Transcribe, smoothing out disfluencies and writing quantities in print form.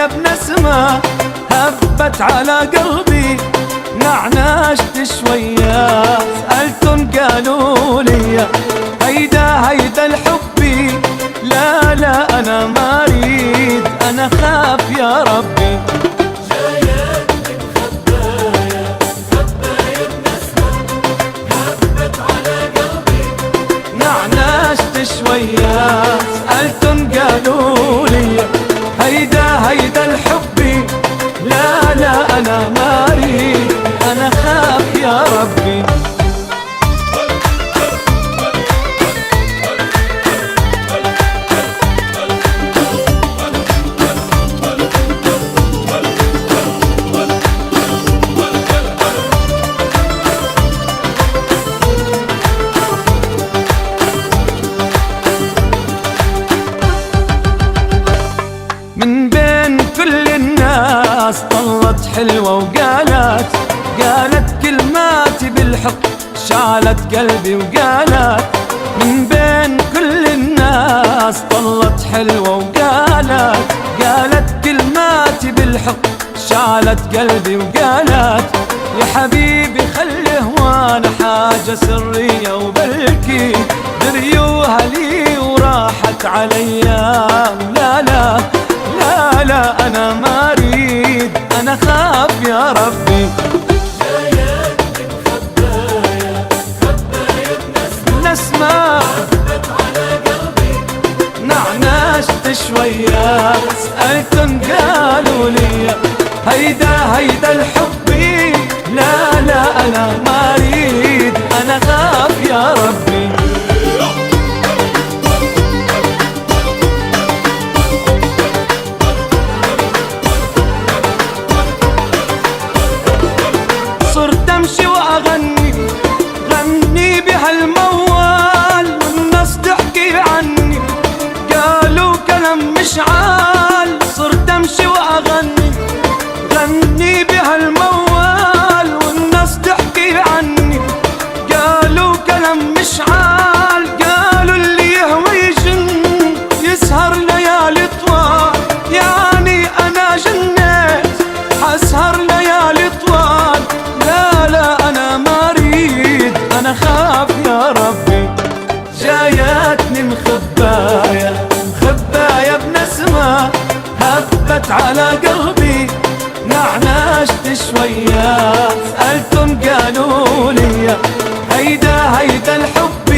بنسمة هبت على قلبي، نعنشت شوية سألتن قالوا لي هيدا الحبي، لا لا أنا ما أريد أنا خاف يا ربي. جايتك خبايا خبايا بنسمة هبت على قلبي، نعنشت شوية سألتن قالوا لي هيدا الحبي، لا لا أنا ما أريد أنا خاف يا ربي. من بين كل الناس طلت حلوة وقالت كلماتي بالحب شعلت قلبي وقالت، من بين كل الناس طلت حلوة وقالت كلماتي بالحب شعلت قلبي وقالت، يا حبيبي خليه وانا حاجة سرية وبلكي بريوها لي وراحت عليا، لا لا لا لا أنا ما أريد أنا خاف يا ربي. جايتك خبايا خبايا بنسمة هبت على قلبي، نعنشت شوية سألتن قالوا لي هيدا الحبي، لا لا أنا ما أريد أنا خاف يا ربي. صرت امشي واغني غني بهالموال، والناس تحكي عني قالوا كلام مشعال. صرت امشي واغني غني بهالموال، والناس تحكي عني قالوا كلام مشعال. قالوا اللي يهوى يجن يسهر ليالي طوال، يعني انا جنيت حسهر ليالي طوال، لا لا أنا ما أريد أنا خاف يا ربي. جايتني مخباية بنسمة هبت على قلبي، نعنشت شوية سألتن قالوا لي هيدا الحبي،